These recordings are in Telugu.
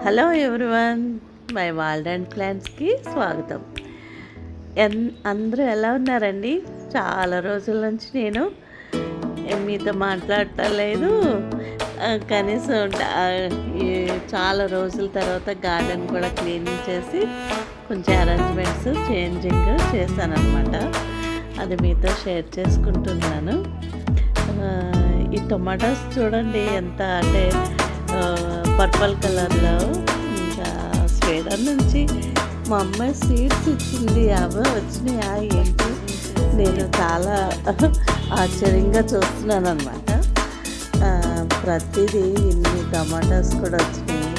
Hello everyone, my world and ప్లాంట్స్కి స్వాగతం. అందరూ ఎలా ఉన్నారండి? చాలా రోజుల నుంచి నేను మీతో మాట్లాడటం లేదు. కనీసం ఈ చాలా రోజుల తర్వాత గార్డెన్ కూడా క్లీనింగ్ చేసి కొంచెం అరేంజ్మెంట్స్ చేంజింగ్ చేశానన్నమాట. అది మీతో షేర్ చేసుకుంటున్నాను. ఈ టొమాటోస్ చూడండి ఎంత అంటే పర్పుల్ కలర్లో. ఇంకా స్వీడన్ నుంచి మా అమ్మాయి సీడ్స్ ఇచ్చింది, అవే వచ్చినాయా ఏంటి? నేను చాలా ఆశ్చర్యంగా చూస్తున్నాను అనమాట. ప్రతిదీ ఇన్ని టమాటాస్ కూడా వచ్చినాయి.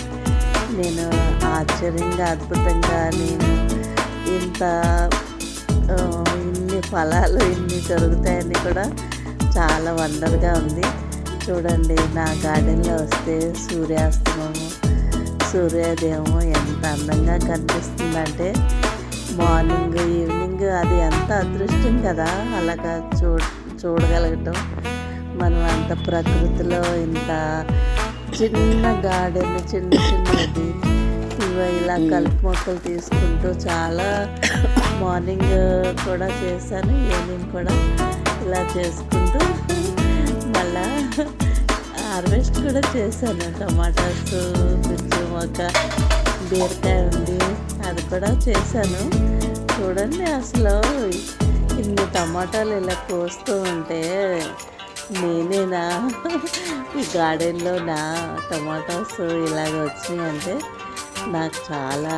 నేను ఆశ్చర్యంగా అద్భుతంగా నేను ఇంత ఇన్ని ఫలాలు ఇన్ని దొరుకుతాయని కూడా చాలా వండర్గా ఉంది. చూడండి, నా గార్డెన్లో వస్తే సూర్యాస్తమము సూర్యోదయము ఎంత అందంగా కనిపిస్తుందంటే మార్నింగ్ ఈవినింగ్ అది ఎంత అదృష్టం కదా అలాగా చూడగలగటం. మనం అంత ప్రకృతిలో ఇంత చిన్న గార్డెన్ చిన్నది ఇలా కలుపు మొక్కలు తీసుకుంటూ చాలా మార్నింగ్ కూడా చేశాను, ఈవినింగ్ కూడా ఇలా చేసుకుంటూ మళ్ళా హార్వెస్ట్ కూడా చేశాను. టమాటాస్, మిర్చి మొక్క, బీరకాయ ఉంది, అది కూడా చేశాను. చూడండి, అసలు ఇన్ని టమాటాలు ఇలా కోస్తూ ఉంటే నేనేనా ఈ గార్డెన్లో నా టమాటాస్ ఇలాగ వచ్చినాయంటే నాకు చాలా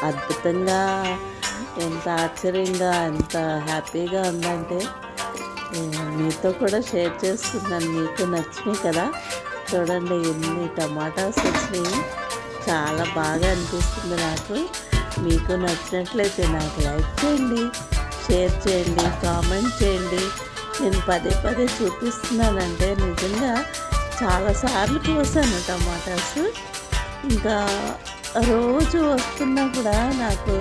అద్భుతంగా, ఎంత ఆశ్చర్యంగా, ఎంత హ్యాపీగా ఉందంటే మీతో కూడా షేర్ చేస్తున్నాను. మీకు నచ్చినాయి కదా? చూడండి, ఎన్ని టమాటాస్ వచ్చినాయి. చాలా బాగా అనిపిస్తుంది నాకు. మీకు నచ్చినట్లయితే నాకు లైక్ చేయండి, షేర్ చేయండి, కామెంట్ చేయండి. నేను పదే పదే చూపిస్తున్నానంటే నిజంగా చాలాసార్లు కోసాను టమాటాస్. ఇంకా రోజు వస్తున్నా కూడా నాకు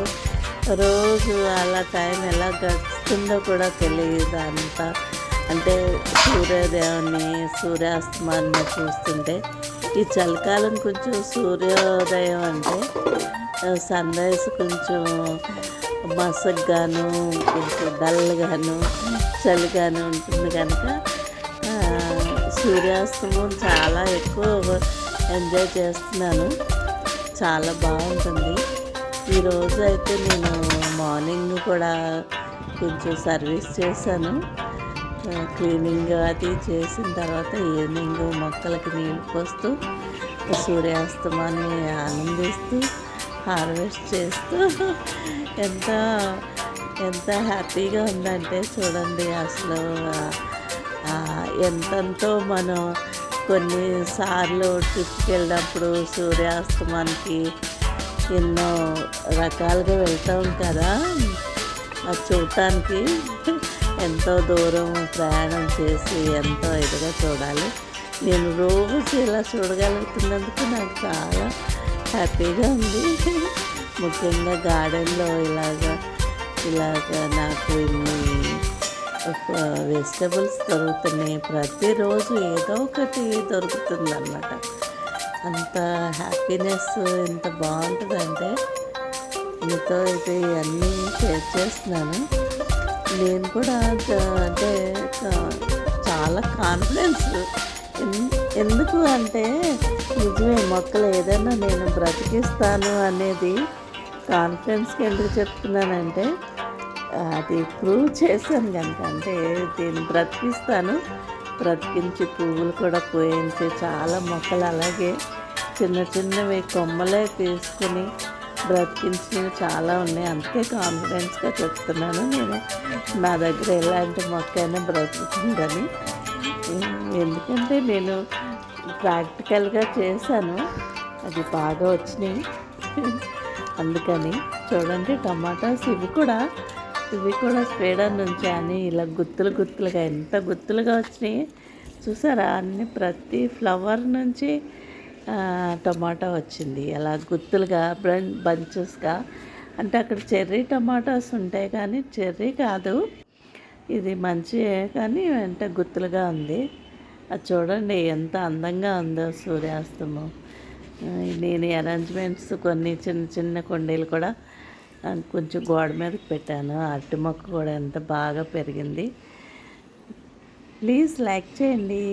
రోజు అలా టైం ఎలా గడుస్తుందో కూడా తెలియదు. అంతా అంటే సూర్యోదయాన్ని సూర్యాస్తమాన్ని చూస్తుంటే ఈ చలికాలం కొంచెం సూర్యోదయం అంటే సన్ రైజ్ కొంచెం మసగ్గాను కొంచెం డల్గాను చలిగాను ఉంటుంది కనుక సూర్యాస్తమం చాలా ఎక్కువ ఎంజాయ్ చేస్తున్నాను. చాలా బాగుంటుంది. ఈరోజు అయితే నేను మార్నింగ్ కూడా కొంచెం సర్వీస్ చేశాను. క్లీనింగ్ అది చేసిన తర్వాత ఈవినింగ్ మొక్కలకి నీళ్ళు పోస్తూ సూర్యాస్తమాన్ని ఆనందిస్తూ హార్వెస్ట్ చేస్తూ ఎంత ఎంత హ్యాపీగా ఉందంటే చూడండి. అసలు ఎంతంతో మనం కొన్నిసార్లు ట్రిప్కి వెళ్ళినప్పుడు సూర్యాస్తమానికి ఎన్నో రకాలుగా వెళ్తాం కదా, అది చూడటానికి ఎంతో దూరం ప్రయాణం చేసి ఎంతో ఇదిగా చూడాలి. నేను రోజు ఇలా చూడగలుగుతున్నందుకు నాకు చాలా హ్యాపీగా ఉంది. ముఖ్యంగా గార్డెన్లో ఇలాగ నాకు ఇన్ని వెజిటబుల్స్ దొరుకుతున్నాయి. ప్రతిరోజు ఏదో ఒకటి దొరుకుతుంది అన్నమాట. అంత హ్యాపీనెస్ ఎంత బాగుంటుందంటే మీతో అయితే ఇవన్నీ షేర్ చేస్తున్నాను. నేను కూడా అంటే చాలా కాన్ఫిడెన్స్. ఎందుకు అంటే నిజమే, మొక్కలు ఏదైనా నేను బ్రతికిస్తాను అనేది కాన్ఫిడెన్స్కి ఎందుకు చెప్తున్నానంటే అది ప్రూవ్ చేశాను కనుక. అంటే దీన్ని బ్రతికిస్తాను, బ్రతికించి పువ్వులు కూడా పోయించి చాలా మొక్కలు అలాగే చిన్నవి కొమ్మలే తీసుకుని బ్రతికించినవి చాలా ఉన్నాయి. అందుకే కాన్ఫిడెన్స్గా చెప్తున్నాను. నేను నా దగ్గర ఎలాంటి మొక్క అయినా బ్రతుకుతుందని. ఎందుకంటే నేను ప్రాక్టికల్గా చేశాను, అది బాగా వచ్చినాయి. అందుకని చూడండి, టమాటాస్ ఇవి కూడా స్వీడన్ నుంచి అని ఇలా గుత్తులుగా ఎంత గుత్తులుగా వచ్చినాయి చూసారా? అన్ని ప్రతి ఫ్లవర్ నుంచి టమాటా వచ్చింది అలా గుత్తులుగా బంచెస్గా. అంటే అక్కడ చెర్రీ టమాటాస్ ఉంటాయి కానీ చెర్రీ కాదు, ఇది మంచియే కానీ అంటే గుత్తులుగా ఉంది. అది చూడండి ఎంత అందంగా ఉందో సూర్యాస్తమం. నేను అరేంజ్మెంట్స్ కొన్ని చిన్న చిన్న కుండీలు కూడా కొంచెం గోడ మీదకి పెట్టాను. అరటి మొక్క కూడా ఎంత బాగా పెరిగింది. ప్లీజ్ లైక్ చేయండి.